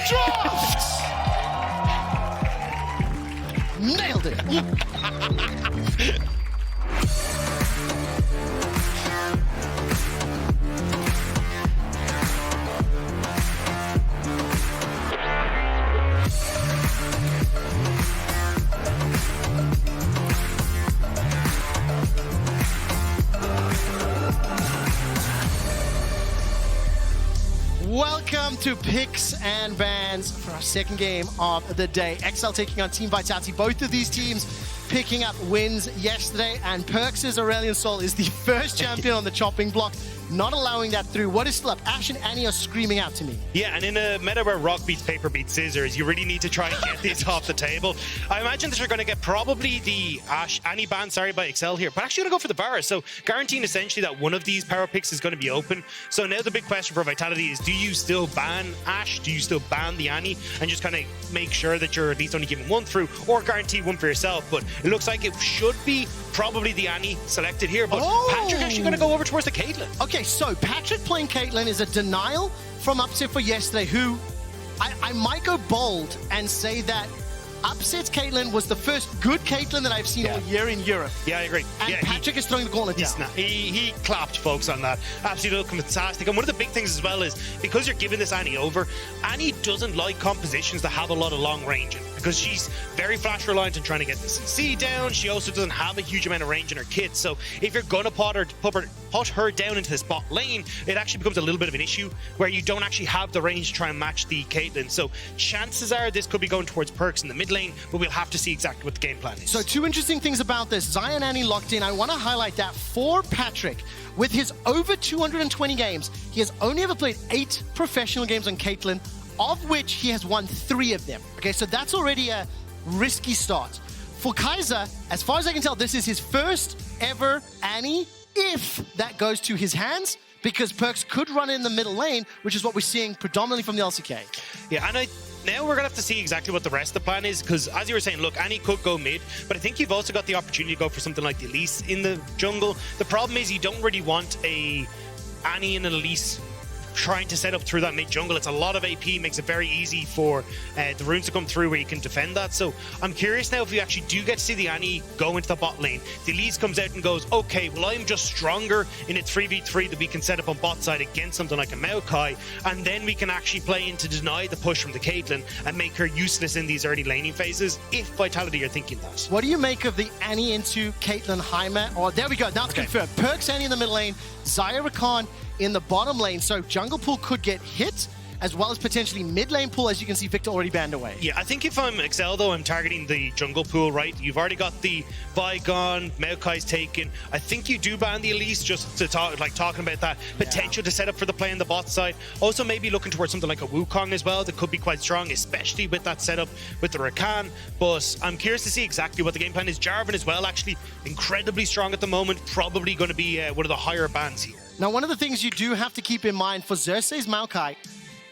Draft! Nailed it. Welcome to Picks and Bans for our second game of the day. XL taking on Team Vitality. Both of these teams picking up wins yesterday, and Perks' Aurelion Sol is the first champion on the chopping block, not allowing that through. What is still up? Ash and Annie are screaming out to me. Yeah, and in a meta where rock beats paper beats scissors, you really need to try and get these off the table. I imagine that you're going to get probably the Annie ban, by Excel here, but actually going to go for the bars. So guaranteeing essentially that one of these power picks is going to be open. So now the big question for Vitality is, do you still ban Ash? Do you still ban the Annie? And just kind of make sure that you're at least only giving one through, or guarantee one for yourself. But it looks like it should be probably the Annie selected here, but Patrick actually going to go over towards the Caitlyn. Okay, so Patrick playing Caitlyn is a denial from Upset for yesterday, who I might go bold and say that Upset's Caitlyn was the first good Caitlyn that I've seen all year in Europe. Yeah, I agree. And Patrick is throwing the gauntlet down. He clapped folks on that. Absolutely looking fantastic. And one of the big things as well is, because you're giving this Annie over, Annie doesn't like compositions that have a lot of long range in it, because she's very flash reliant on trying to get the CC down. She also doesn't have a huge amount of range in her kit. So if you're going to put her down into the spot lane, it actually becomes a little bit of an issue where you don't actually have the range to try and match the Caitlyn. So chances are this could be going towards Perks in the mid lane, but we'll have to see exactly what the game plan is. So two interesting things about this. Zion Annie locked in. I want to highlight that for Patrick, with his over 220 games, he has only ever played 8 professional games on Caitlyn, of which he has won 3 of them. Okay, so that's already a risky start. For Kaiser, as far as I can tell, this is his first ever Annie, if that goes to his hands, because Perks could run in the middle lane, which is what we're seeing predominantly from the LCK. Yeah, and now we're going to have to see exactly what the rest of the plan is, because as you were saying, look, Annie could go mid, but I think you've also got the opportunity to go for something like the Elise in the jungle. The problem is you don't really want a Annie and an Elise trying to set up through that mid jungle. It's a lot of AP, makes it very easy for the runes to come through where you can defend that. So I'm curious now if you actually do get to see the Annie go into the bot lane. The Elise comes out and goes, okay, well, I'm just stronger in a 3v3 that we can set up on bot side against something like a Maokai, and then we can actually play in to deny the push from the Caitlyn and make her useless in these early laning phases, if Vitality are thinking that. What do you make of the Annie into Caitlyn Heimer? Oh, there we go, now it's confirmed. Perks Annie in the middle lane, Xayah Rakan in the bottom lane, so jungle pool could get hit, as well as potentially mid lane pool, as you can see Victor already banned away. Yeah, I think if I'm Excel though, I'm targeting the jungle pool, right? You've already got the Vi gone, Maokai's taken. I think you do ban the Elise, just to talk, talking about that potential to set up for the play on the bot side. Also maybe looking towards something like a Wukong as well, that could be quite strong, especially with that setup with the Rakan. But I'm curious to see exactly what the game plan is. Jarvan as well, actually incredibly strong at the moment, probably going to be one of the higher bans here. Now, one of the things you do have to keep in mind for Xerxes Maokai,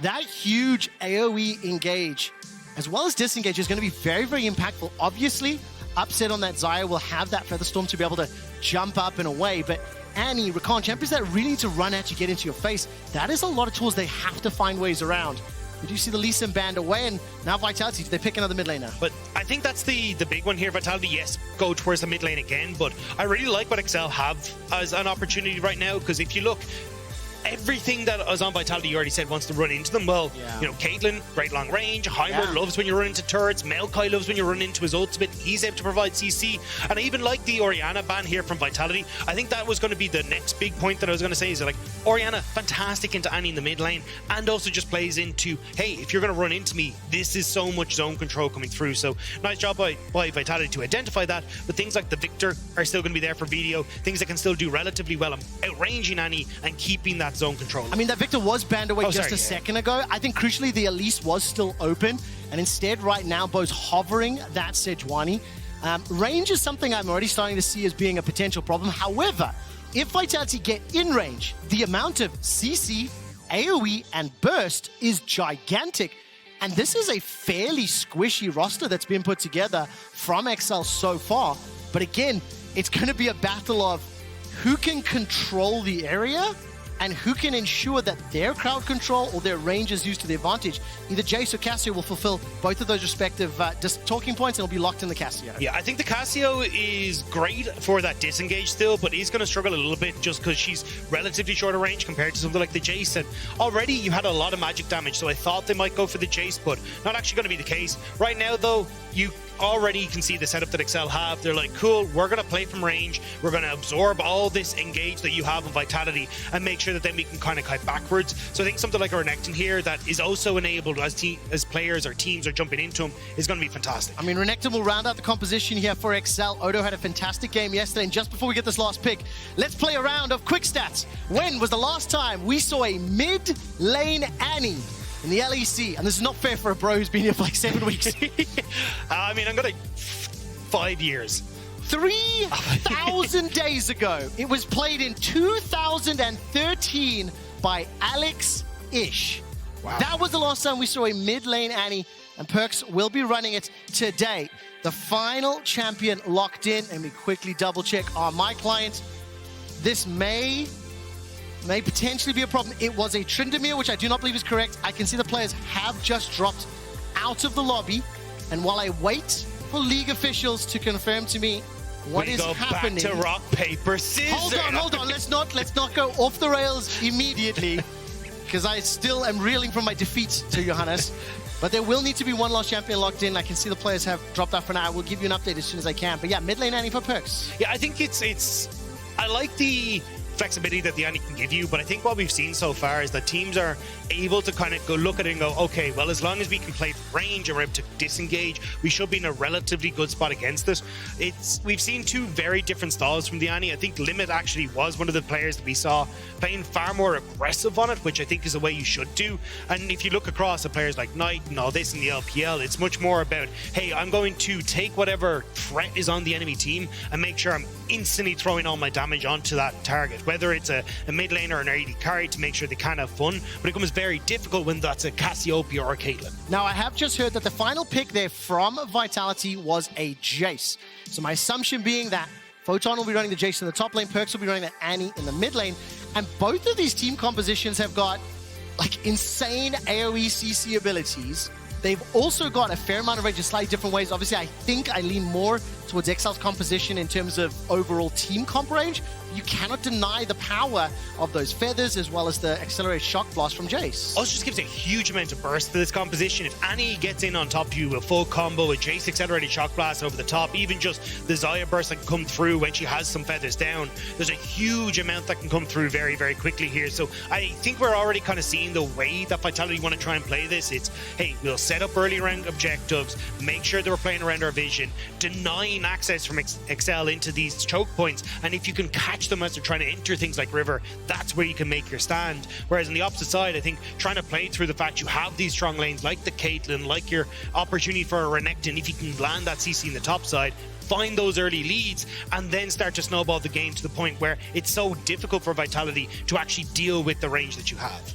that huge AoE engage, as well as disengage, is going to be very, very impactful. Obviously, Upset on that Xayah will have that Featherstorm to be able to jump up and away, but Annie, Rakan, champions that really need to run at you, get into your face, that is a lot of tools they have to find ways around. Did you see the Lee Sin banned away, and now Vitality, do they pick another mid laner? But I think that's the big one here. Vitality, yes, go towards the mid lane again, but I really like what Excel have as an opportunity right now, because if you look, everything that is on Vitality, you already said wants to run into them. Well, you know, Caitlyn, great long range. Heimer loves when you run into turrets. Maokai loves when you run into his ultimate. He's able to provide CC. And I even like the Orianna ban here from Vitality. I think that was going to be the next big point that I was going to say, is like, Orianna, fantastic into Annie in the mid lane, and also just plays into, hey, if you're going to run into me, this is so much zone control coming through. So nice job by Vitality to identify that. But things like the Victor are still going to be there for video. Things that can still do relatively well, outranging Annie and keeping that zone control. I mean, that Victor was banned away just a second ago. I think crucially the Elise was still open, and instead right now Bo's hovering that Sejuani. Range is something I'm already starting to see as being a potential problem. However, if Vitality get in range, the amount of CC, AoE, and burst is gigantic. And this is a fairly squishy roster that's been put together from XL so far. But again, it's going to be a battle of who can control the area and who can ensure that their crowd control or their range is used to their advantage. Either Jace or Cassio will fulfill both of those respective talking points, and it'll be locked in the Cassio. Yeah, I think the Cassio is great for that disengage still, but is going to struggle a little bit just because she's relatively shorter range compared to something like the Jace. And already you had a lot of magic damage, so I thought they might go for the Jace, but not actually going to be the case. Right now, though, you already can see the setup that Excel have. They're like, cool, we're going to play from range. We're going to absorb all this engage that you have in Vitality and make sure that then we can kind of kite backwards. So I think something like a Renekton here that is also enabled as players or teams are jumping into him is going to be fantastic. I mean, Renekton will round out the composition here for Excel. Odo had a fantastic game yesterday, and just before we get this last pick, let's play a round of quick stats. When was the last time we saw a mid-lane Annie in the LEC? And this is not fair for a bro who's been here for like 7 weeks. I mean, I'm going to 5 years. 3,000 days ago. It was played in 2013 by Alex Ish. Wow. That was the last time we saw a mid-lane Annie, and Perks will be running it today. The final champion locked in, and we quickly double-check on my client. This may potentially be a problem. It was a Tryndamere, which I do not believe is correct. I can see the players have just dropped out of the lobby, and while I wait for league officials to confirm to me what is happening. Back to rock, paper, scissors. Hold on. Let's not go off the rails immediately, because I still am reeling from my defeat to Johannes. But there will need to be one last champion locked in. I can see the players have dropped out for now. I will give you an update as soon as I can. But yeah, mid lane Annie for Perks. Yeah, I think I like the flexibility that the Annie can give you, but I think what we've seen so far is that teams are able to kind of go look at it and go, okay, well, as long as we can play from range and we're able to disengage, we should be in a relatively good spot against it. We've seen two very different styles from the Annie. I think Limit actually was one of the players that we saw playing far more aggressive on it, which I think is the way you should do. And if you look across at players like Knight and all this in the LPL, it's much more about, hey, I'm going to take whatever threat is on the enemy team and make sure I'm instantly throwing all my damage onto that target, whether it's a mid laner or an AD carry, to make sure they can have fun. But it becomes very difficult when that's a Cassiopeia or a Caitlyn. Now, I have just heard that the final pick there from Vitality was a Jace. So my assumption being that Photon will be running the Jace in the top lane, Perks will be running the Annie in the mid lane, and both of these team compositions have got like insane AoE CC abilities. They've also got a fair amount of range in slightly different ways. Obviously, I think I lean more towards Exile's composition in terms of overall team comp range. You cannot deny the power of those feathers as well as the accelerated shock blast from Jace. Also just gives a huge amount of burst to this composition. If Annie gets in on top of you, a full combo with Jace accelerated shock blast over the top, even just the Xayah burst that can come through when she has some feathers down, there's a huge amount that can come through very, very quickly here. So I think we're already kind of seeing the way that Vitality want to try and play this. It's, hey, we'll set up early round objectives, make sure that we're playing around our vision, denying access from Excel into these choke points, and if you can catch them as they're trying to enter things like River, that's where you can make your stand. Whereas on the opposite side, I think trying to play through the fact you have these strong lanes like the Caitlyn, like your opportunity for a Renekton, if you can land that CC in the top side, find those early leads, and then start to snowball the game to the point where it's so difficult for Vitality to actually deal with the range that you have.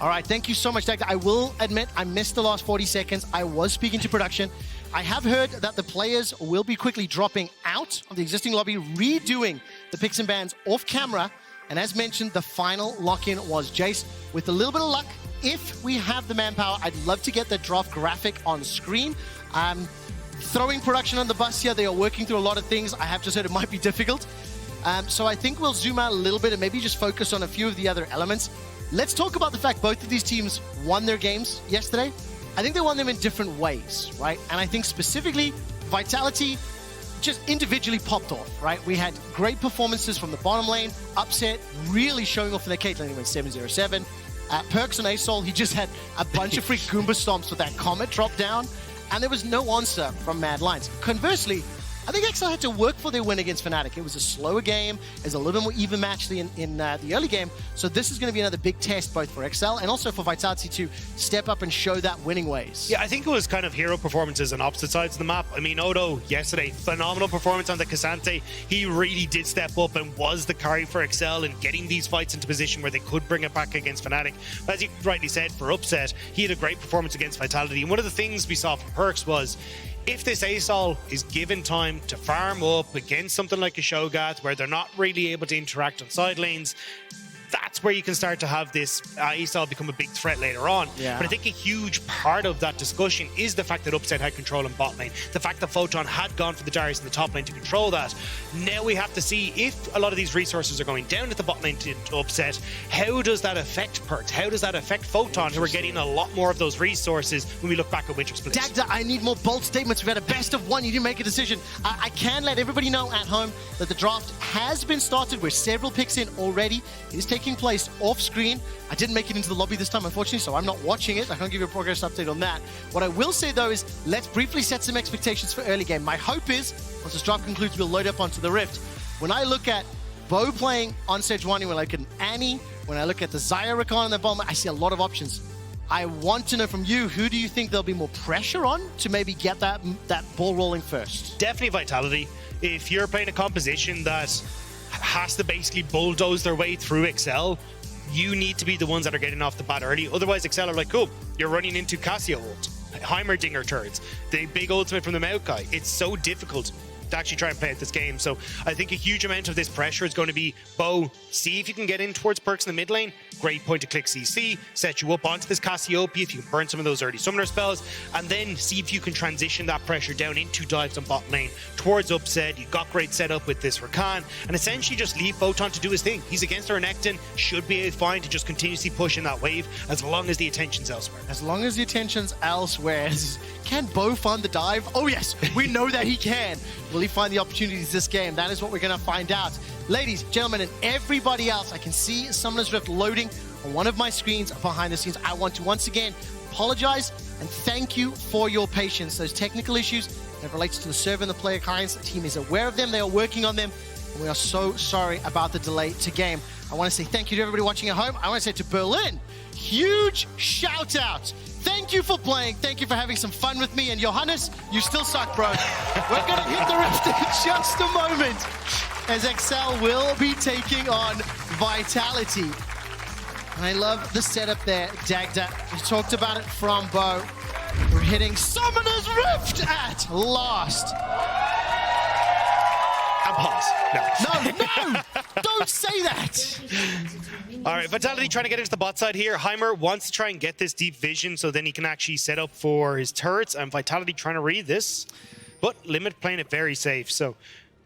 All right, thank you so much, Dagda. I will admit I missed the last 40 seconds. I was speaking to production. I have heard that the players will be quickly dropping out of the existing lobby, redoing the picks and bans off camera. And as mentioned, the final lock-in was Jace. With a little bit of luck, if we have the manpower, I'd love to get the draft graphic on screen. Throwing production on the bus here, they are working through a lot of things. I have just heard it might be difficult. So I think we'll zoom out a little bit and maybe just focus on a few of the other elements. Let's talk about the fact both of these teams won their games yesterday. I think they won them in different ways, right? And I think specifically, Vitality just individually popped off, right? We had great performances from the bottom lane, Upset really showing off in their Caitlyn. He went 7-0-7. Perks and Asol, he just had a bunch of freak Goomba stomps with that Comet drop down, and there was no answer from Mad Lions. Conversely, I think Exile had to work for their win against Fnatic. It was a slower game. It was a little bit more even match in the early game. So this is going to be another big test both for Exile and also for Vitality to step up and show that winning ways. Yeah, I think it was kind of hero performances on opposite sides of the map. I mean, Odo yesterday, phenomenal performance on the Cassante. He really did step up and was the carry for Exile in getting these fights into position where they could bring it back against Fnatic. As you rightly said, for Upset, he had a great performance against Vitality. And one of the things we saw from Perks was, if this Asol is given time to farm up against something like a Shogat where they're not really able to interact on side lanes, that's where you can start to have this ASL become a big threat later on. Yeah. But I think a huge part of that discussion is the fact that Upset had control in bot lane, the fact that Photon had gone for the Darius in the top lane to control that. Now we have to see if a lot of these resources are going down at the bot lane to Upset, how does that affect Perks? How does that affect Photon, who are getting a lot more of those resources when we look back at Winter Split? Dagda, I need more bold statements. We've had a best of one. You didn't make a decision. I can let everybody know at home that the draft has been started. We're several picks in already. It is taking place off screen. I didn't make it into the lobby this time, unfortunately, so I'm not watching it. I can't give you a progress update on that. What I will say, though, is let's briefly set some expectations for early game. My hope is, once this draft concludes, we'll load up onto the Rift. When I look at Bo playing on stage 1, when I look at Annie, when I look at the Xayah Rakan on the bottom, I see a lot of options. I want to know from you, who do you think there'll be more pressure on to maybe get that ball rolling first? Definitely Vitality. If you're playing a composition that has to basically bulldoze their way through Excel, you need to be the ones that are getting off the bat early. Otherwise, Excel are like, cool, you're running into Cassia ult, Heimerdinger turrets, the big ultimate from the Maokai. It's so difficult to actually try and play out this game. So I think a huge amount of this pressure is going to be, Bo, see if you can get in towards Perks in the mid lane. Great point to click CC, set you up onto this Cassiopeia if you can burn some of those early summoner spells, and then see if you can transition that pressure down into dives on bot lane towards Upset. You got great setup with this Rakan, and essentially just leave Photon to do his thing. He's against our Renekton, should be fine to just continuously push in that wave as long as the attention's elsewhere. As long as the attention's elsewhere. Can Bo find the dive? Oh yes, we know that he can. Will he find the opportunities this game? That is what we're going to find out. Ladies, gentlemen, and everybody else, I can see Summoner's Rift loading on one of my screens behind the scenes. I want to once again apologize and thank you for your patience. Those technical issues that relates to the server and the player clients, the team is aware of them. They are working on them, and we are so sorry about the delay to game. I want to say thank you to everybody watching at home. I want to say to Berlin, huge shout out. Thank you for playing. Thank you for having some fun with me. And Johannes, you still suck, bro. We're going to hit the Rift in just a moment, as Excel will be taking on Vitality. I love the setup there, Dagda. We talked about it from Bo. We're hitting Summoner's Rift at last. And pause. No, don't say that. All right, Vitality trying to get into the bot side here. Heimer wants to try and get this deep vision so then he can actually set up for his turrets, and Vitality trying to read this, but Limit playing it very safe. So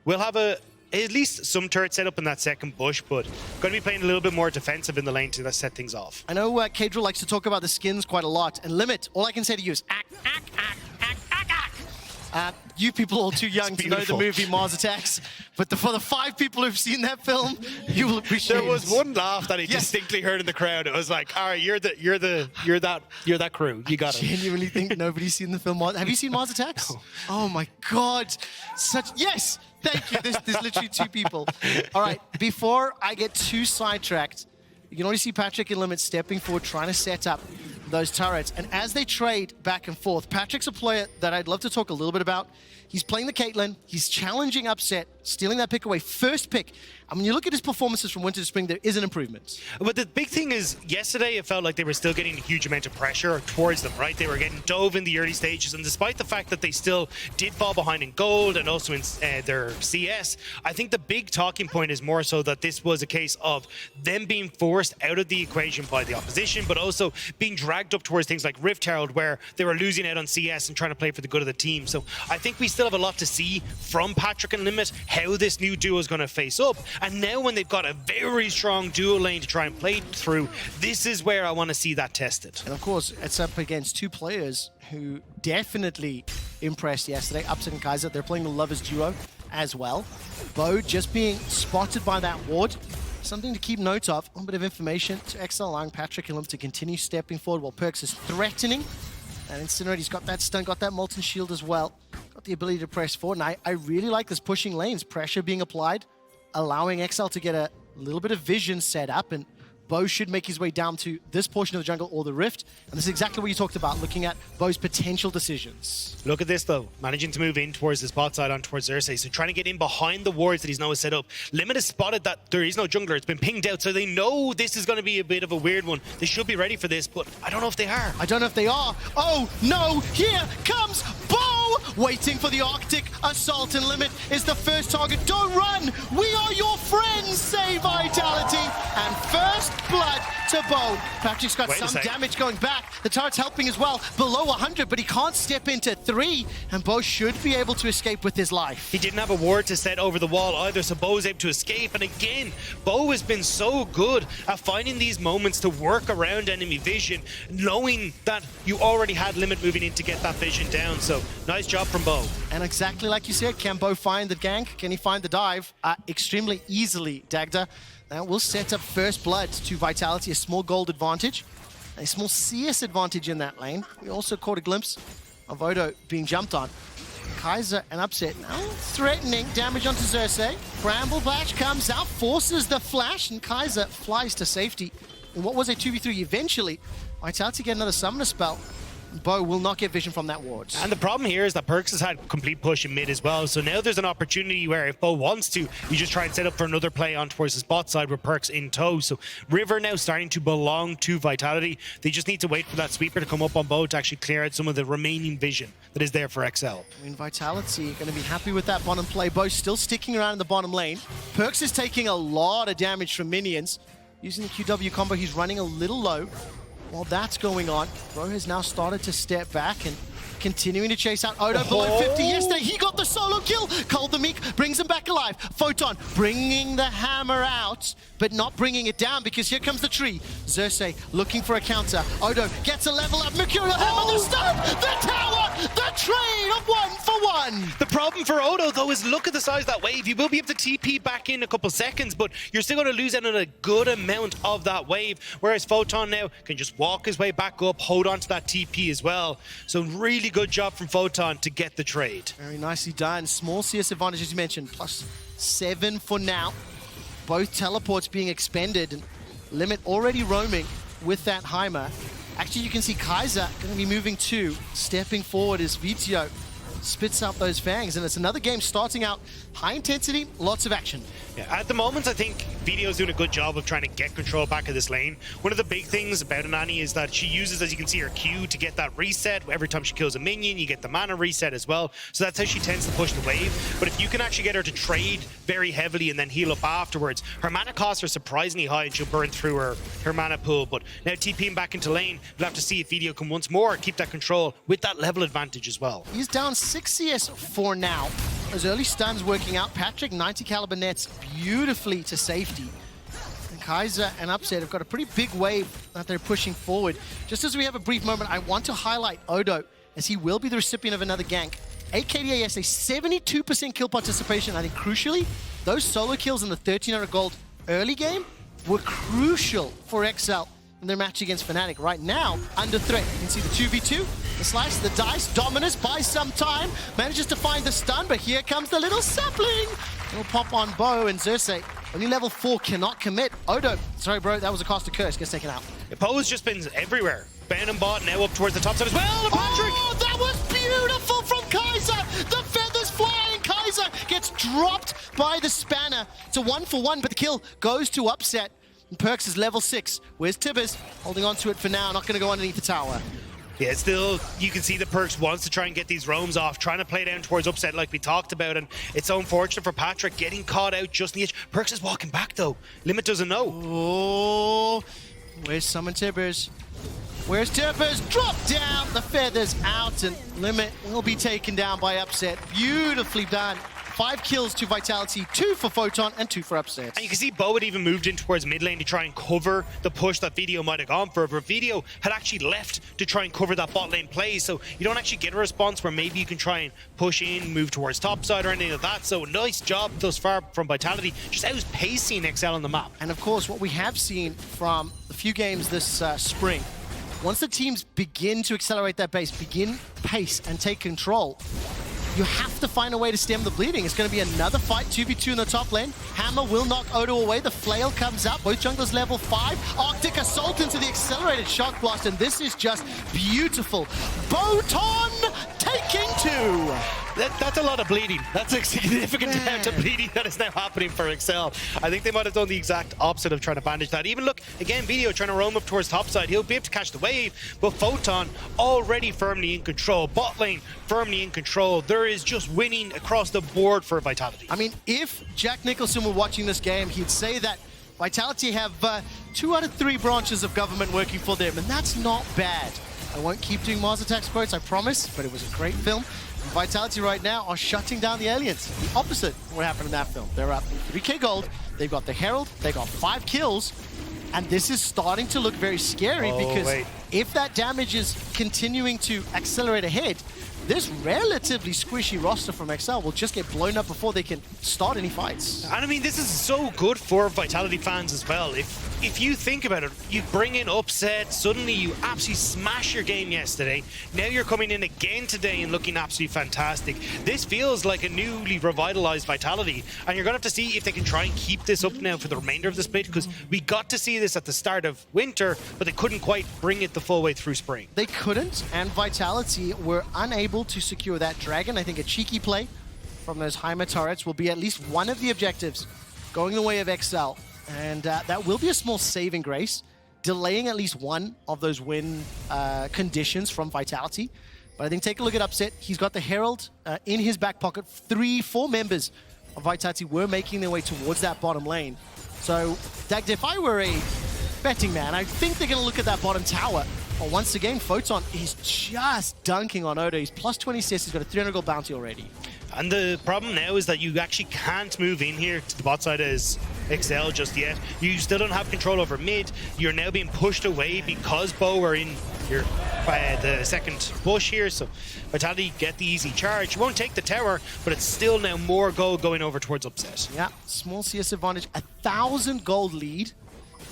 we'll have at least some turrets set up in that second bush, but going to be playing a little bit more defensive in the lane to set things off. I know Kadril likes to talk about the skins quite a lot, and Limit, all I can say to you is you people are all too young to know the movie Mars Attacks, but for the 5 people who've seen that film, you will appreciate it. There was one laugh that I distinctly heard in the crowd. It was like, all right, you're that crew. You got it. I genuinely think nobody's seen the film. Have you seen Mars Attacks? No. Oh my God! Yes, thank you. There's literally 2 people. All right, before I get too sidetracked, you can already see Patrick and Limit stepping forward, trying to set up those turrets. And as they trade back and forth, Patrick's a player that I'd love to talk a little bit about. He's playing the Caitlyn. He's challenging Upset, stealing that pick away. First pick. And when you look at his performances from winter to spring, there is an improvement. But the big thing is, yesterday it felt like they were still getting a huge amount of pressure towards them, right? They were getting dove in the early stages, and despite the fact that they still did fall behind in gold and also in their CS, I think the big talking point is more so that this was a case of them being forced out of the equation by the opposition, but also being dragged up towards things like Rift Herald, where they were losing out on CS and trying to play for the good of the team. So I think we still have a lot to see from Patrick and Limit, how this new duo is going to face up. And now when they've got a very strong duo lane to try and play through, this is where I want to see that tested. And of course, it's up against 2 players who definitely impressed yesterday. Upset and Kaiser, they're playing the Lovers duo as well. Bo just being spotted by that ward. Something to keep note of. A bit of information to XL, allowing Patrick and Limit to continue stepping forward while Perks is threatening. And Incinerate, he's got that stun, got that Molten Shield as well. Got the ability to press forward. And I really like this pushing lanes. Pressure being applied, allowing XL to get a little bit of vision set up. And Bo should make his way down to this portion of the jungle or the Rift. And this is exactly what you talked about, looking at Bo's potential decisions. Look at this, though. Managing to move in towards this bot side on towards Xerxes. So trying to get in behind the wards that he's now set up. Limit has spotted that there is no jungler. It's been pinged out, so they know this is going to be a bit of a weird one. They should be ready for this, but I don't know if they are. I don't know if they are. Oh, no! Here comes Bo! Bo waiting for the Arctic Assault, and Limit is the first target. Don't run! We are your friends, say Vitality! And first blood to Bo. Patrick's got some damage going back. The turret's helping as well, below 100, but he can't step into 3, and Bo should be able to escape with his life. He didn't have a ward to set over the wall either, so Bo's able to escape. And again, Bo has been so good at finding these moments to work around enemy vision, knowing that you already had Limit moving in to get that vision down. So nice job from Bo. And exactly like you said, can Bo find the gank? Can he find the dive? Extremely easily, Dagda. That will set up first blood to Vitality, a small gold advantage, a small CS advantage in that lane. We also caught a glimpse of Odo being jumped on. Kaiser and Upset now threatening damage onto Xerxes. Bramble Bash comes out, forces the flash, and Kaiser flies to safety. In what was a 2v3 eventually, Vitality get another summoner spell. Bo will not get vision from that ward. And the problem here is that Perkz has had complete push in mid as well. So now there's an opportunity where if Bo wants to, you just try and set up for another play on towards the spot side with Perkz in tow. So River now starting to belong to Vitality. They just need to wait for that sweeper to come up on Bo to actually clear out some of the remaining vision that is there for XL. I mean, Vitality going to be happy with that bottom play. Bo still sticking around in the bottom lane. Perkz is taking a lot of damage from minions. Using the QW combo, he's running a little low. While that's going on, Bro has now started to step back and continuing to chase out Odo below 50. Yesterday, he got the solo kill. Cold the Meek brings him back alive. Photon bringing the hammer out, but not bringing it down because here comes the tree. Xerxes looking for a counter. Odo gets a level up. Mercurial hammer, the stun, the tower, the trade of 1 for 1. The problem for Odo, though, is look at the size of that wave. You will be able to TP back in a couple seconds, but you're still going to lose out on a good amount of that wave, whereas Photon now can just walk his way back up, hold on to that TP as well. So really good job from Photon to get the trade. Very nicely done. Small CS advantage, as you mentioned, +7 for now. Both teleports being expended, and Limit already roaming with that Heimer. Actually, you can see Kaiser going to be moving too. Stepping forward as VTO spits out those fangs, and it's another game starting out high intensity, lots of action. Yeah, at the moment, I think VTO's doing a good job of trying to get control back of this lane. One of the big things about Anani is that she uses, as you can see, her Q to get that reset. Every time she kills a minion, you get the mana reset as well. So that's how she tends to push the wave. But if you can actually get her to trade very heavily and then heal up afterwards, her mana costs are surprisingly high and she'll burn through her mana pool. But now TPing back into lane, we'll have to see if VTO can once more keep that control with that level advantage as well. He's down 6 CS for now. Those early stuns working out. Patrick 90 caliber nets beautifully to safety. And Kaiser and Upset have got a pretty big wave that they're pushing forward. Just as we have a brief moment, I want to highlight Odo, as he will be the recipient of another gank. 8 KDAS, a 72% kill participation. I think crucially, those solo kills in the 1300 gold early game were crucial for XL in their match against Fnatic. Right now, under threat. You can see the 2v2, the slice, the dice. Dominus buys some time, manages to find the stun, but here comes the little sapling. It'll pop on Bo, and Xerxes, only level 4, cannot commit. Odo, sorry bro, that was a caster curse, gets taken out. Poe's just been everywhere. Ban and bot now up towards the top side as well. And Patrick! Oh, that was beautiful from Kaiser. The feathers flying. Kaiser gets dropped by the spanner. It's a 1 for 1, but the kill goes to Upset. And Perkz is level 6. Where's Tibbers? Holding on to it for now. Not going to go underneath the tower. Yeah, still, you can see that Perkz wants to try and get these roams off, trying to play down towards Upset like we talked about, and it's so unfortunate for Patrick getting caught out just in the edge. Perkz is walking back, though. Limit doesn't know. Oh, where's Summon Tibbers? Where's Tibbers? Drop down, the feathers out, and Limit will be taken down by Upset. Beautifully done. 5 kills to Vitality, 2 for Photon, and 2 for Upset. And you can see Bo had even moved in towards mid lane to try and cover the push that VTO might have gone for, but VTO had actually left to try and cover that bot lane play, so you don't actually get a response where maybe you can try and push in, move towards topside or anything like that. So nice job thus far from Vitality, just outpacing XL on the map. And of course, what we have seen from a few games this spring, once the teams begin to accelerate their pace and take control, you have to find a way to stem the bleeding. It's going to be another fight, 2v2 in the top lane. Hammer will knock Odo away. The flail comes out. Both junglers level 5. Arctic Assault into the accelerated shock blast, and this is just beautiful. Boton taking 2. That's a lot of bleeding. That's a significant amount of bleeding that is now happening for Excel. I think they might have done the exact opposite of trying to bandage that. Even look, again, Video trying to roam up towards topside. He'll be able to catch the wave, but Photon already firmly in control. Bot lane firmly in control. There is just winning across the board for Vitality. I mean, if Jack Nicholson were watching this game, he'd say that Vitality have 2 out of 3 branches of government working for them, and that's not bad. I won't keep doing Mars Attacks quotes, I promise, but it was a great film. And Vitality right now are shutting down the aliens. The opposite of what happened in that film. They're up 3k gold, they've got the Herald, they got 5 kills, and this is starting to look very scary because if that damage is continuing to accelerate ahead, this relatively squishy roster from XL will just get blown up before they can start any fights. And I mean, this is so good for Vitality fans as well. If you think about it, you bring in Upset, suddenly you absolutely smash your game yesterday. Now you're coming in again today and looking absolutely fantastic. This feels like a newly revitalized Vitality, and you're going to have to see if they can try and keep this up now for the remainder of the split, because we got to see this at the start of winter, but they couldn't quite bring it the full way through spring. They couldn't, and Vitality were unable to secure that dragon. I think a cheeky play from those Heimer turrets will be at least one of the objectives going the way of XL. And that will be a small saving grace, delaying at least one of those win conditions from Vitality. But I think take a look at Upset. He's got the Herald in his back pocket. 4 members of Vitality were making their way towards that bottom lane. So, Dagd, if I were a betting man, I think they're going to look at that bottom tower. But once again, Photon is just dunking on Odo. He's plus 20 CS. He's got a 300 gold bounty already. And the problem now is that you actually can't move in here to the bot side as XL just yet. You still don't have control over mid. You're now being pushed away because Bo are in your the second bush here. So Vitality get the easy charge. You won't take the tower, but it's still now more gold going over towards Upset. Yeah, small CS advantage. 1,000 gold lead.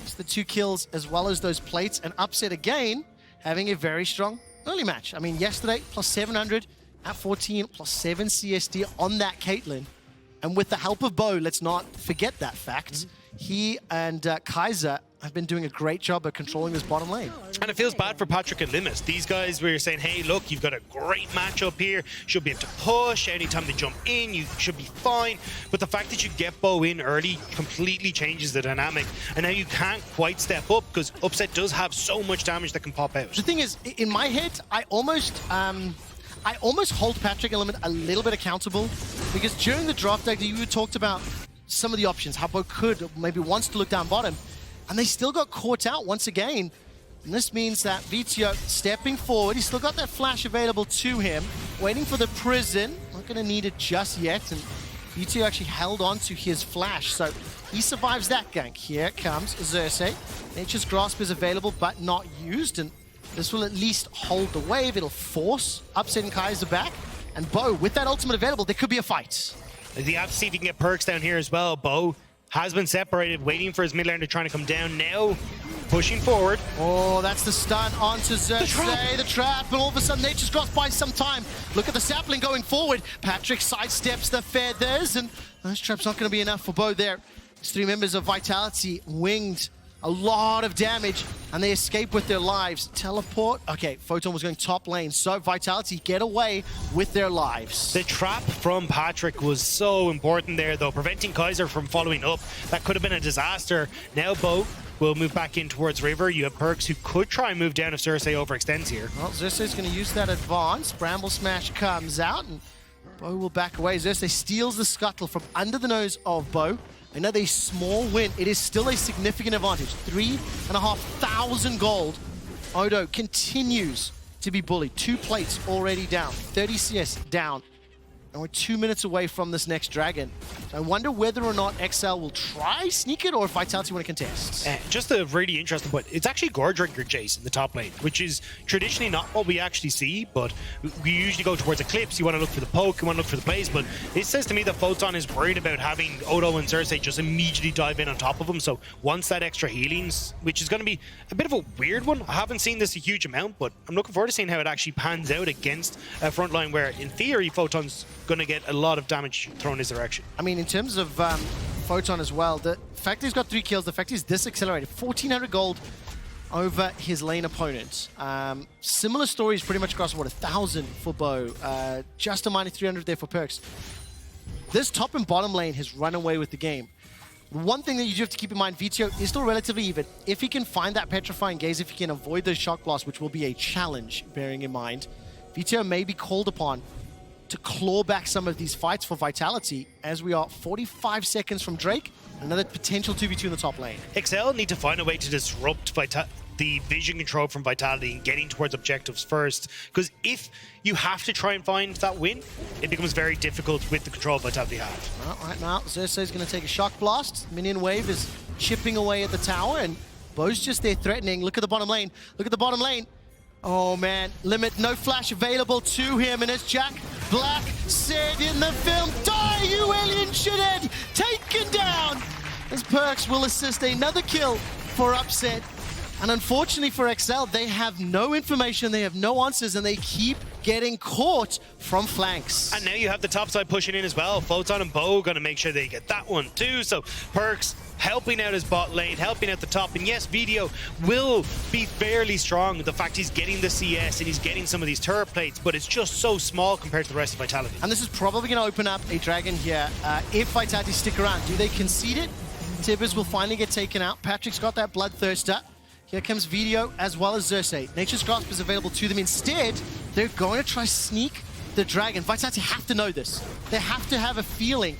It's the 2 kills as well as those plates. And Upset again, having a very strong early match. I mean, yesterday, plus 700 at 14, plus 7 CSD on that Caitlyn. And with the help of Bo, let's not forget that fact, he and Kaiser have been doing a great job of controlling this bottom lane. And it feels bad for Patrick and Limus. These guys were saying, hey, look, you've got a great matchup here. Should be able to push. Anytime they jump in, you should be fine. But the fact that you get Bo in early completely changes the dynamic. And now you can't quite step up because Upset does have so much damage that can pop out. The thing is, in my head, I almost hold Patrick and Limit a little bit accountable because during the draft deck, you talked about some of the options, how Bo could, maybe wants to look down bottom, and they still got caught out once again. And this means that VTO stepping forward, he's still got that flash available to him, waiting for the prison, not gonna need it just yet, and VTO actually held on to his flash, so he survives that gank. Here comes Xerxes. Nature's Grasp is available, but not used, and this will at least hold the wave. It'll force Upset and Kaiser back. And Bo, with that ultimate available, there could be a fight. You have to see if you can get perks down here as well. Bo has been separated, waiting for his mid laner to try to come down. Now, pushing forward. Oh, that's the stun onto Xerxes. The trap, and all of a sudden, Nature's Grasp buys some time. Look at the sapling going forward. Patrick sidesteps the feathers, and those traps not going to be enough for Bo there. These 3 members of Vitality winged a lot of damage, and they escape with their lives. Teleport. Okay, Photon was going top lane, so Vitality get away with their lives. The trap from Patrick was so important there, though, preventing Kaiser from following up. That could have been a disaster. Now Bo will move back in towards River. You have Perks who could try and move down if Xerxes overextends here. Well, Xerxes is going to use that advance. Bramble Smash comes out, and Bo will back away. Xerxes steals the scuttle from under the nose of Bo. Another small win. It is still a significant advantage. 3,500 gold. Odo continues to be bullied. 2 plates already down. 30 CS down. And we're 2 minutes away from this next dragon. So I wonder whether or not XL will try sneak it or if Vitality want to contest. Just a really interesting point. It's actually Gore Drinker Jace in the top lane, which is traditionally not what we actually see, but we usually go towards Eclipse. You want to look for the poke, you want to look for the plays, but it says to me that Photon is worried about having Odo and Xerxes just immediately dive in on top of him. So once that extra healings, which is going to be a bit of a weird one. I haven't seen this a huge amount, but I'm looking forward to seeing how it actually pans out against a front line where, in theory, Photon's going to get a lot of damage thrown his direction. I mean, in terms of Photon as well, the fact he's got 3 kills, the fact he's this accelerated, 1,400 gold, over his lane opponent. Similar stories pretty much across, what, 1,000 for Bo. Just a -300 there for Perks. This top and bottom lane has run away with the game. One thing that you do have to keep in mind, VTO is still relatively even. If he can find that Petrifying Gaze, if he can avoid those shock blasts, which will be a challenge, bearing in mind, VTO may be called upon to claw back some of these fights for Vitality, as we are 45 seconds from Drake. Another potential 2v2 in the top lane. XL need to find a way to disrupt the vision control from Vitality and getting towards objectives first. Because if you have to try and find that win, it becomes very difficult with the control Vitality have. Well, right now, Xerxes is going to take a shock blast. Minion wave is chipping away at the tower, and Bo's just there threatening. Look at the bottom lane. Look at the bottom lane. Oh man, Limit, no flash available to him, and as Jack Black said in the film, die you alien shithead, taken down! As Perks will assist another kill for Upset. And unfortunately for XL, they have no information, they have no answers, and they keep getting caught from flanks. And now you have the top side pushing in as well. Photon and Bo going to make sure they get that one too. So Perks helping out his bot lane, helping out the top. And yes, Video will be fairly strong. The fact he's getting the CS and he's getting some of these turret plates, but it's just so small compared to the rest of Vitality. And this is probably going to open up a dragon here. If Vitality stick around, do they concede it? Tibbers will finally get taken out. Patrick's got that Bloodthirster. Here comes Video as well as Xerxes. Nature's Grasp is available to them. Instead, they're going to try sneak the dragon. Vitality have to know this. They have to have a feeling.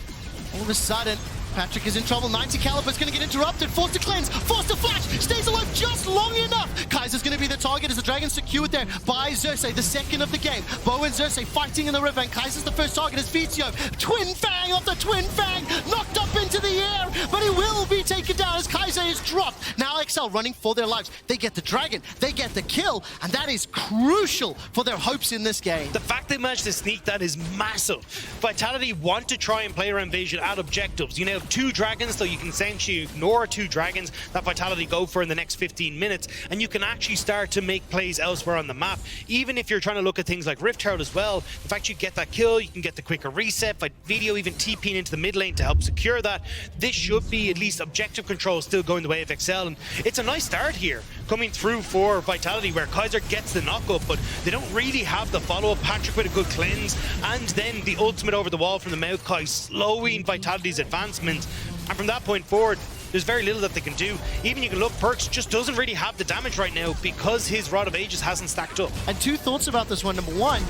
All of a sudden, Patrick is in trouble. 90 caliber is going to get interrupted. Forced to cleanse. Forced to flash. Stays alive just long enough. Kaiser's going to be the target as the dragon secured there by Xerxes, the second of the game. Bo and Xerxes fighting in the river, and Kaiser's the first target as Vitio. Twin Fang off the Twin Fang. Knocked up into the air, but he will be taken down as Kaiser is dropped. Now XL running for their lives. They get the dragon. They get the kill, and that is crucial for their hopes in this game. The fact they managed to sneak that is massive. Vitality want to try and play around vision at objectives. You know, 2 dragons, so you can essentially ignore 2 dragons that Vitality go for in the next 15 minutes, and you can actually start to make plays elsewhere on the map. Even if you're trying to look at things like Rift Herald as well, the fact you get that kill, you can get the quicker reset, by Video even TPing into the mid lane to help secure that. This should be at least objective control still going the way of XL, and it's a nice start here coming through for Vitality, where Kaiser gets the knock-up, but they don't really have the follow-up. Patrick with a good cleanse, and then the ultimate over the wall from the Maokai, slowing Vitality's advancement. And from that point forward, there's very little that they can do. Even you can look, Perks just doesn't really have the damage right now because his Rod of Ages hasn't stacked up. And 2 thoughts about this one. Number 1,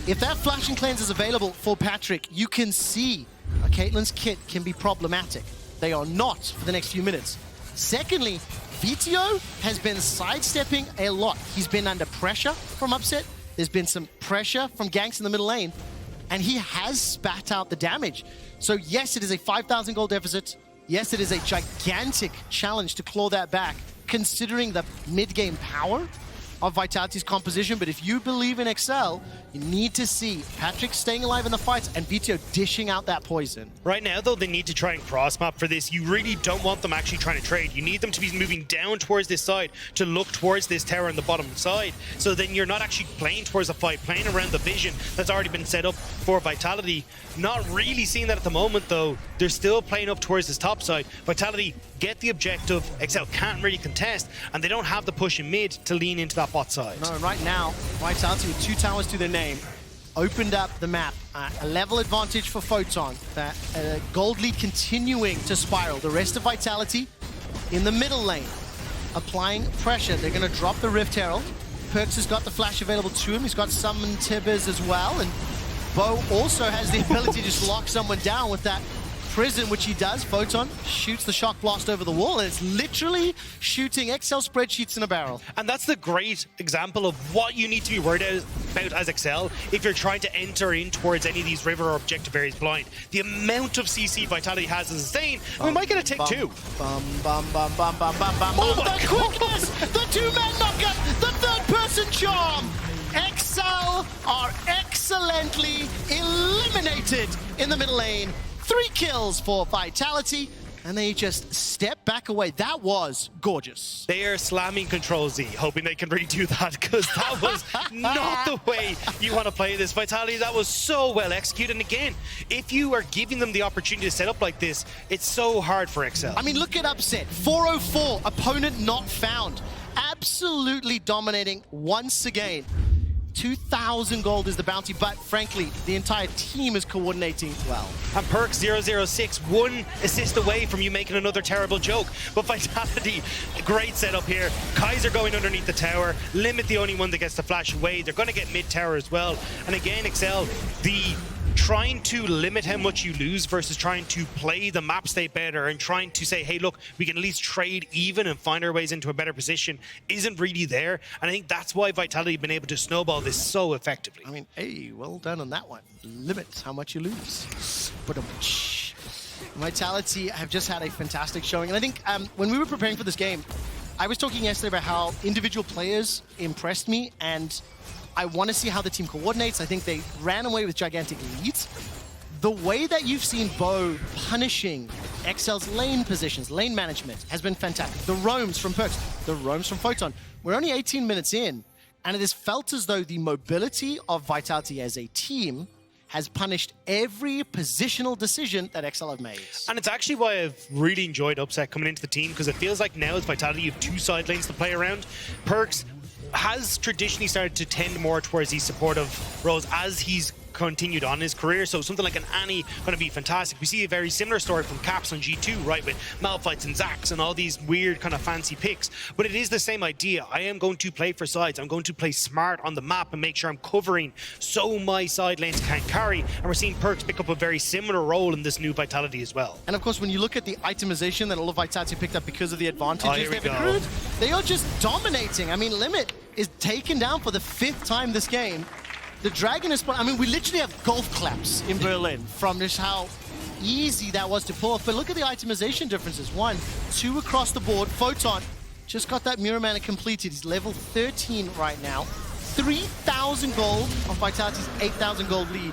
if that Flash and Cleanse is available for Patrick, you can see Caitlyn's kit can be problematic. They are not for the next few minutes. Secondly, Vitio has been sidestepping a lot. He's been under pressure from Upset. There's been some pressure from ganks in the middle lane, and he has spat out the damage. So yes, it is a 5,000 gold deficit. Yes, it is a gigantic challenge to claw that back, considering the mid-game power of Vitality's composition. But if you believe in XL, you need to see Patrick staying alive in the fights and Vitio dishing out that poison. Right now, though, they need to try and cross-map for this. You really don't want them actually trying to trade. You need them to be moving down towards this side to look towards this tower on the bottom side. So then you're not actually playing towards the fight, playing around the vision that's already been set up for Vitality. Not really seeing that at the moment, though. They're still playing up towards this top side. Vitality get the objective. XL can't really contest, and they don't have the push in mid to lean into that bot side. No, right now, Vitality with 2 towers to their name opened up the map. A level advantage for Photon. That gold lead continuing to spiral. The rest of Vitality in the middle lane, applying pressure. They're going to drop the Rift Herald. Perks has got the flash available to him. He's got Summon Tibbers as well. And Bo also has the ability to just lock someone down with that prison, which he does. Photon shoots the shock blast over the wall, and it's literally shooting Excel spreadsheets in a barrel. And that's the great example of what you need to be worried about as XL if you're trying to enter in towards any of these river or objective areas blind. The amount of CC Vitality has is insane. We might get a take 2. Oh, the quickness! The 2-man knockup! The third-person charm! XL are excellently eliminated in the middle lane. 3 kills for Vitality, and they just step back away. That was gorgeous. They are slamming Control Z, hoping they can redo that, because that was not the way you want to play this. Vitality, that was so well executed. And again, if you are giving them the opportunity to set up like this, it's so hard for XL. I mean, look at Upset. 404, opponent not found. absolutely dominating once again. 2,000 gold is the bounty, but frankly, the entire team is coordinating well. And Perks006, 1 assist away from you making another terrible joke. But Vitality, great setup here. Kaiser going underneath the tower. Limit the only one that gets to flash away. They're going to get mid-tower as well. And again, Excel, trying to limit how much you lose versus trying to play the map state better and trying to say, hey, look, we can at least trade even and find our ways into a better position isn't really there. And I think that's why Vitality have been able to snowball this so effectively. I mean, hey, well done on that one. Limit how much you lose. But Vitality have just had a fantastic showing. And I think when we were preparing for this game, I was talking yesterday about how individual players impressed me, and I want to see how the team coordinates. I think they ran away with gigantic leads. The way that you've seen Bo punishing XL's lane positions, lane management, has been fantastic. The roams from Perks, the roams from Photon. We're only 18 minutes in, and it has felt as though the mobility of Vitality as a team has punished every positional decision that XL have made. And it's actually why I've really enjoyed Upset coming into the team, because it feels like now as Vitality, you have 2 side lanes to play around. Perks has traditionally started to tend more towards these supportive roles as he's continued on his career. So something like an Annie going to be fantastic. We see a very similar story from Caps on G2, right, with Malphites and Zax and all these weird kind of fancy picks. But it is the same idea. I am going to play for sides. I'm going to play smart on the map and make sure I'm covering so my side lanes can't carry. And we're seeing Perks pick up a very similar role in this new Vitality as well. And of course, when you look at the itemization that all of Vitality picked up because of the advantages they've accrued, they are just dominating. I mean, Limit is taken down for the 5th time this game. The Dragon is... I mean, we literally have golf claps in Berlin from just how easy that was to pull off. But look at the itemization differences. 1, 2 across the board. Photon just got that Mirror Mana completed. He's level 13 right now. 3,000 gold on Vitality's 8,000 gold lead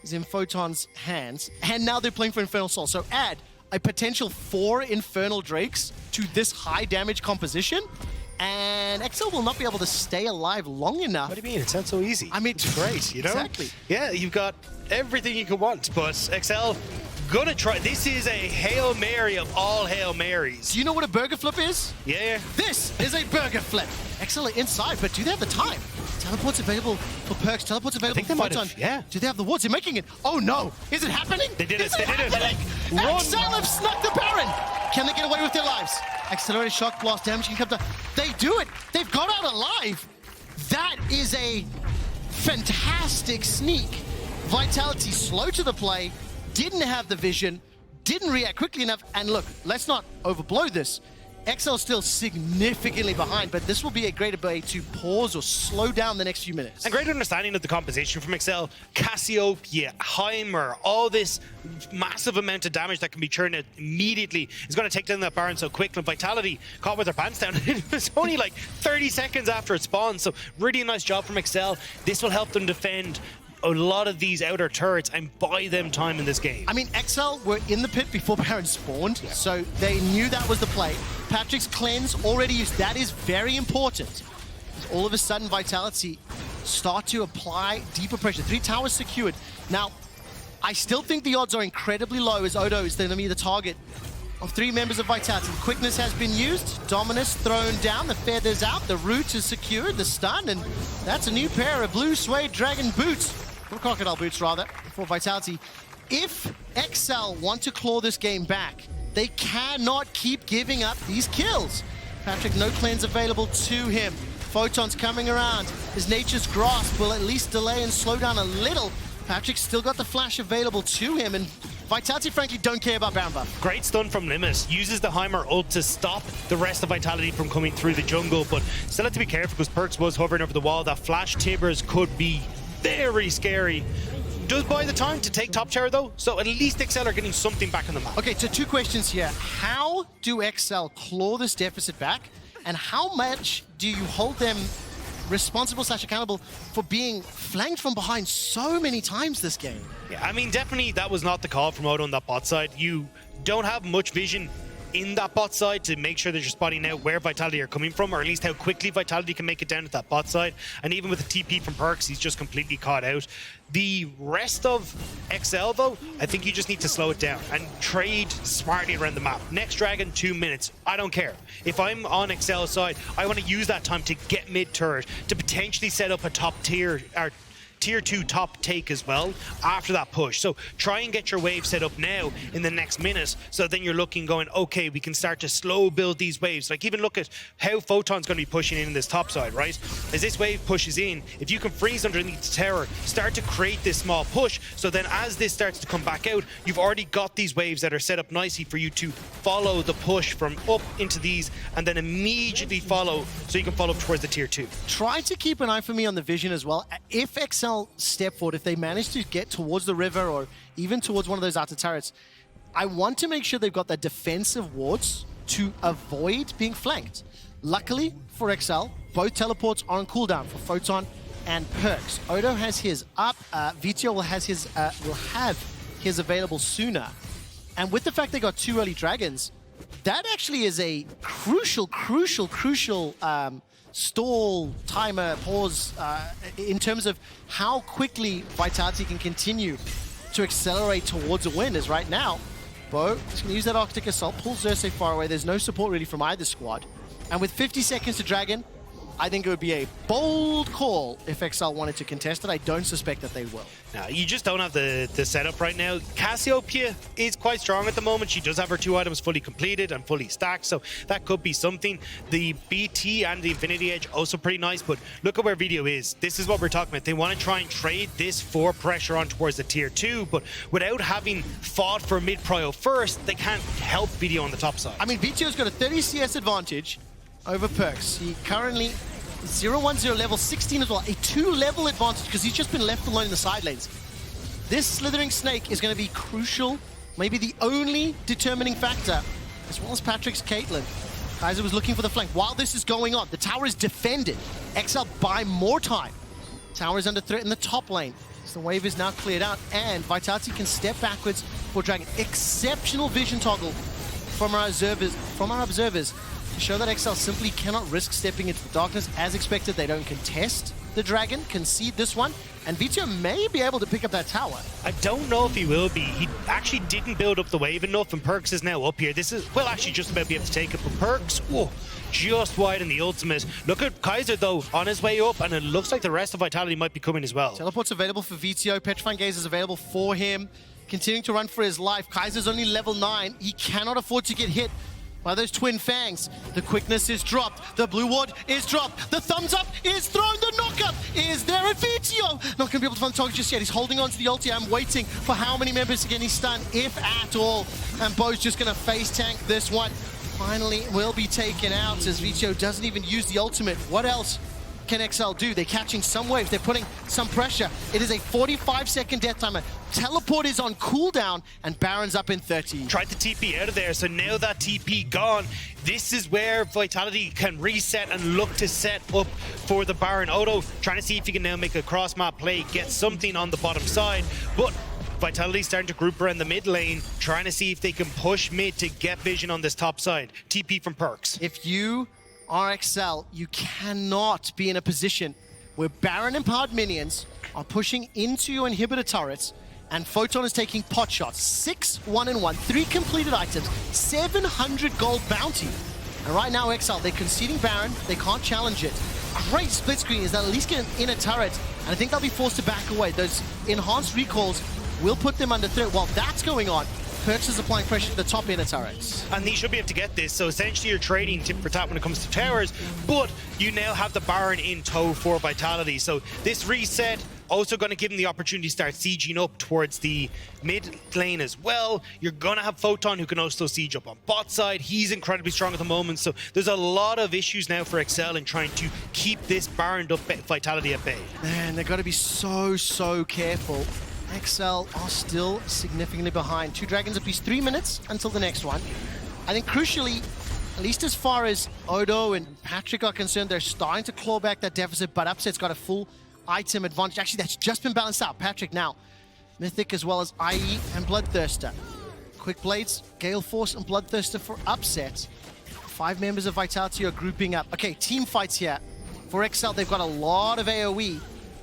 is in Photon's hands. And now they're playing for Infernal Soul. So add a potential 4 Infernal Drakes to this high damage composition, and XL will not be able to stay alive long enough. What do you mean? It sounds so easy. I mean, it's great, you know? Exactly. Yeah, you've got everything you could want, but XL gonna try. This is a Hail Mary of all Hail Marys. Do you know what a burger flip is? Yeah. This is a burger flip. XL are inside, but do they have the time? Teleport's available for Perks. Teleport's available for Photon. Yeah. Do they have the wards? They're making it. Oh no! Is it happening? They did it. They did it. XL have snuck the Baron. Can they get away with their lives? Accelerated shock blast damage can come down. They do it. They've got out alive. That is a fantastic sneak. Vitality slow to the play, didn't have the vision, didn't react quickly enough. And look, let's not overblow this. XL is still significantly behind, but this will be a great ability to pause or slow down the next few minutes. And great understanding of the composition from XL. Cassiopeia, Heimer, all this massive amount of damage that can be churned out immediately is going to take down that Baron so quick. And Vitality caught with their pants down. It was only like 30 seconds after it spawned, so really nice job from XL. This will help them defend a lot of these outer turrets and buy them time in this game. I mean, XL were in the pit before Baron spawned, so they knew that was the play. Patrick's cleanse already used. That is very important. All of a sudden, Vitality start to apply deeper pressure. 3 towers secured. Now, I still think the odds are incredibly low as Odo is going to be the target of 3 members of Vitality. Quickness has been used. Dominus thrown down. The feathers out. The root is secured. The stun, and that's a new pair of blue suede dragon boots. Or crocodile boots, rather, for Vitality. If XL want to claw this game back, they cannot keep giving up these kills. Patrick, no cleanse available to him. Photon's coming around. His Nature's Grasp will at least delay and slow down a little. Patrick's still got the flash available to him, and Vitality, frankly, don't care about Baron buff. Great stun from Limus. Uses the Heimer ult to stop the rest of Vitality from coming through the jungle, but still have to be careful because Perks was hovering over the wall. That flash Tibbers could be very scary. Does buy the time to take top tower though, so at least XL are getting something back on the map. Okay, so 2 questions here. How do XL claw this deficit back, and how much do you hold them responsible / accountable for being flanked from behind so many times this game? Yeah, I mean, definitely that was not the call from Odo on that bot side. You don't have much vision in that bot side to make sure that you're spotting out where Vitality are coming from, or at least how quickly Vitality can make it down to that bot side. And even with the TP from Perks, he's just completely caught out. The rest of XL, though, I think you just need to slow it down and trade smartly around the map. Next Dragon, 2 minutes. I don't care. If I'm on XL's side, I want to use that time to get mid-turret, to potentially set up a top tier, or tier 2 top take as well after that push. So try and get your wave set up now in the next minute, so then you're looking going, okay, we can start to slow build these waves. Like, even look at how Photon's going to be pushing in this top side, right? As this wave pushes in, if you can freeze underneath the tower, start to create this small push, so then as this starts to come back out, you've already got these waves that are set up nicely for you to follow the push from up into these and then immediately follow, so you can follow towards the tier 2. Try to keep an eye for me on the vision as well. If XL step forward, if they manage to get towards the river or even towards one of those outer turrets, I want to make sure they've got their defensive wards to avoid being flanked. Luckily for XL, both teleports are on cooldown for Photon and Perks. Odo has his up, VIT will have his available sooner. And with the fact they got 2 early dragons, that actually is a crucial stall, timer, pause, in terms of how quickly Vitality can continue to accelerate towards a win. As right now, Bo is going to use that Arctic Assault, pull Xerxes far away. There's no support really from either squad. And with 50 seconds to Dragon, I think it would be a bold call if XL wanted to contest it. I don't suspect that they will. No, you just don't have the setup right now. Cassiopeia is quite strong at the moment. She does have her 2 items fully completed and fully stacked, so that could be something. The BT and the Infinity Edge also pretty nice, but look at where Video is. This is what we're talking about. They want to try and trade this for pressure on towards the tier 2, but without having fought for mid-prio first, they can't help Video on the top side. I mean, Vito's got a 30 CS advantage over Perks. He currently 0-1-0 level 16 as well, a 2-level advantage because he's just been left alone in the side lanes. This slithering snake is going to be crucial, maybe the only determining factor, as well as Patrick's Caitlyn. Kaiser was looking for the flank. While this is going on, the tower is defended. XL buy more time. Tower is under threat in the top lane. So the wave is now cleared out, and Vitality can step backwards for Dragon. Exceptional vision toggle from our observers to show that XL simply cannot risk stepping into the darkness. As expected, they don't contest the Dragon, concede this one, and Vito may be able to pick up that tower. I don't know if he will be. He actually didn't build up the wave enough, and Perks is now up here. This is, well, actually just about to be able to take it, but Perks, whoa, just wide in the ultimate. Look at Kaiser, though, on his way up, and it looks like the rest of Vitality might be coming as well. Teleport's available for VTO. Petrifying Gaze is available for him. Continuing to run for his life. Kaiser's only level 9. He cannot afford to get hit by those twin fangs. The quickness is dropped. The blue ward is dropped. The thumbs up is thrown. The knockup is there at VTO. Not going to be able to find the target just yet. He's holding on to the ulti. I'm waiting for how many members to get his stun, if at all. And Bo's just going to face tank this one. Finally will be taken out as VTO doesn't even use the ultimate. What else can XL do? They're catching some waves. They're putting some pressure. It is a 45-second death timer. Teleport is on cooldown, and Baron's up in 30. Tried the TP out of there, so now that TP gone, this is where Vitality can reset and look to set up for the Baron. Odo trying to see if he can now make a cross-map play, get something on the bottom side, but Vitality starting to group around the mid lane, trying to see if they can push mid to get vision on this top side. TP from Perks. If you are XL, you cannot be in a position where Baron-empowered minions are pushing into your inhibitor turrets and Photon is taking pot shots. 6 1-1, 3 completed items, 700 gold bounty. And right now XL, they're conceding Baron, they can't challenge it. Great split screen is that at least get in a turret, and I think they'll be forced to back away. Those enhanced recalls will put them under threat. While that's going on, Perks is applying pressure to the top inner turrets. And they should be able to get this, so essentially you're trading tip for tap when it comes to towers, but you now have the Baron in tow for Vitality. So this reset also going to give them the opportunity to start sieging up towards the mid lane as well. You're going to have Photon who can also siege up on bot side. He's incredibly strong at the moment, so there's a lot of issues now for XL in trying to keep this Baroned up Vitality at bay. Man, they've got to be so careful. XL are still significantly behind. 2 dragons apiece, 3 minutes until the next one. I think crucially, at least as far as Odo and Patrick are concerned, they're starting to claw back that deficit, but Upset's got a full item advantage. Actually, that's just been balanced out. Patrick now, Mythic as well as IE and Bloodthirster. Quick Blades, Gale Force, and Bloodthirster for upset. 5 members of Vitality are grouping up. Okay, team fights here. For XL, they've got a lot of AoE.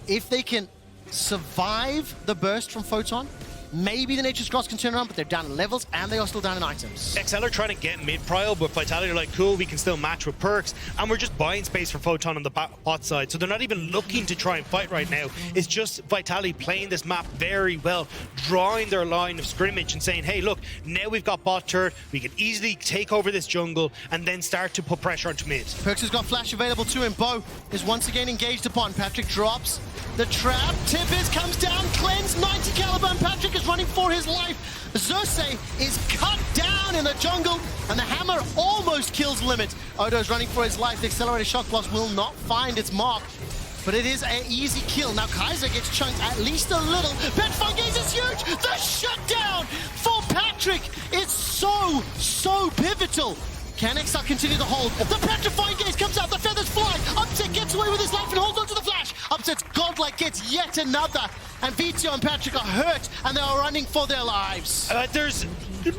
If they can survive the burst from Photon, maybe the Nature's Cross can turn around, but they're down in levels and they are still down in items. XL are trying to get mid-prio, but Vitality are like, cool, we can still match with perks, and we're just buying space for Photon on the bot side, so they're not even looking to try and fight right now. It's just Vitality playing this map very well, drawing their line of scrimmage and saying, hey, look, now we've got bot turret, we can easily take over this jungle and then start to put pressure onto mid. Perks has got flash available to him. Bo is once again engaged upon. Patrick drops the trap. Tibbers comes down, cleanse 90 caliber, and Patrick is running for his life. Xerxes is cut down in the jungle, and the hammer almost kills Limit. Odo's running for his life. The accelerated shock blast will not find its mark, but it is an easy kill. Now Kaiser gets chunked at least a little. Bet Fungaze is huge. The shutdown for Patrick is so pivotal. Can XL continue the hold? The petrifying gaze comes out, the feathers fly. Upset gets away with his life and holds on to the flash. Upset's godlike gets yet another. And VIT and Patrick are hurt and they are running for their lives. There's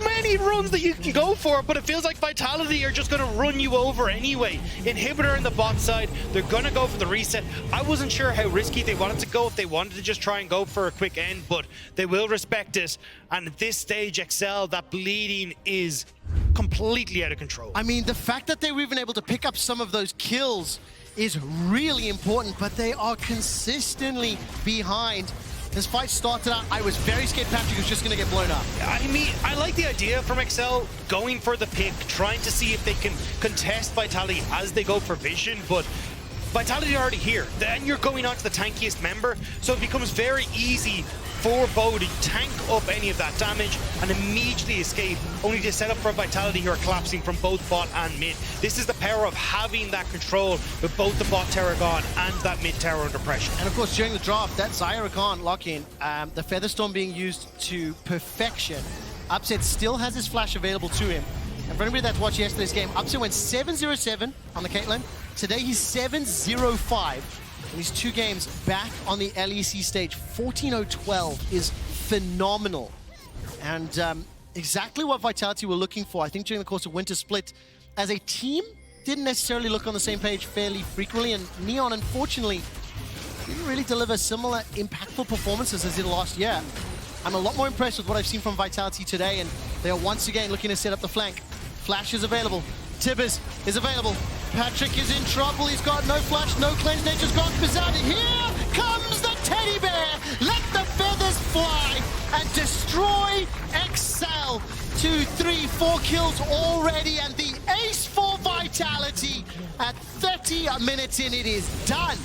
many runs that you can go for, but it feels like Vitality are just going to run you over anyway. Inhibitor in the bot side, they're going to go for the reset. I wasn't sure how risky they wanted to go, if they wanted to just try and go for a quick end, but they will respect it. And at this stage, XL, that bleeding is completely out of control. I mean, the fact that they were even able to pick up some of those kills is really important, but they are consistently behind. This fight started out, I was very scared Patrick was just going to get blown up. I mean, I like the idea from XL going for the pick, trying to see if they can contest Vitality as they go for Vision, but Vitality are already here. Then you're going on to the tankiest member, so it becomes very easy for Bo to tank up any of that damage and immediately escape, only to set up for Vitality who are collapsing from both bot and mid. This is the power of having that control with both the bot tower gone and that mid tower under pressure. And of course, during the draft, that Zyra lock-in, the Featherstorm being used to perfection. Upset still has his flash available to him. And for anybody that's watched yesterday's game, Upset went 7-0-7 on the Caitlyn. Today he's 7-0-5. In these 2 games back on the LEC stage, 14-0-12 is phenomenal. And exactly what Vitality were looking for, I think, during the course of Winter Split. As a team, didn't necessarily look on the same page fairly frequently, and Neon, unfortunately, didn't really deliver similar impactful performances as did last year. I'm a lot more impressed with what I've seen from Vitality today, and they are once again looking to set up the flank. Flash is available. Tibbers is available. Patrick is in trouble. He's got no flash, no cleanse. Nature's gone bizarre. Here comes the teddy bear. Let the feathers fly and destroy XL. 2, 3, 4 kills already, and the ace for Vitality. At 30 minutes in, it is done.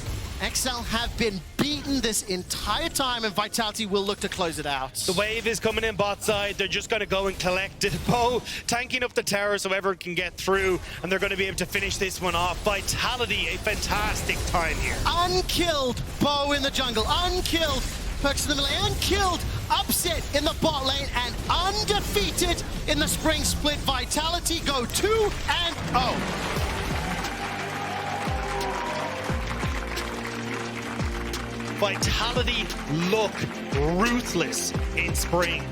XL have been beaten this entire time, and Vitality will look to close it out. The wave is coming in bot side. They're just going to go and collect it. Bo tanking up the tower so everyone can get through, and they're going to be able to finish this one off. Vitality, a fantastic time here. Unkilled Bo in the jungle. Unkilled Perks in the melee. Unkilled Upset in the bot lane, and undefeated in the spring split. Vitality go 2-0. Vitality look ruthless in spring.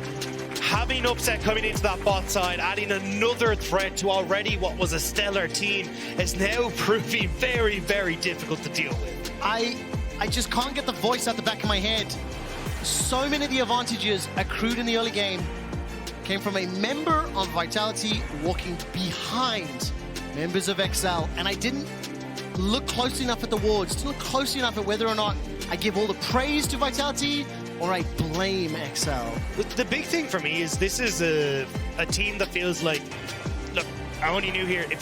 Having Upset coming into that bot side, adding another threat to already what was a stellar team, is now proving very, very difficult to deal with. I just can't get the voice out the back of my head. So many of the advantages accrued in the early game came from a member of Vitality walking behind members of XL, and I didn't look close enough at the wards, to look close enough at whether or not I give all the praise to Vitality or I blame XL. The big thing for me is this is a team that feels like, look, I only knew here, if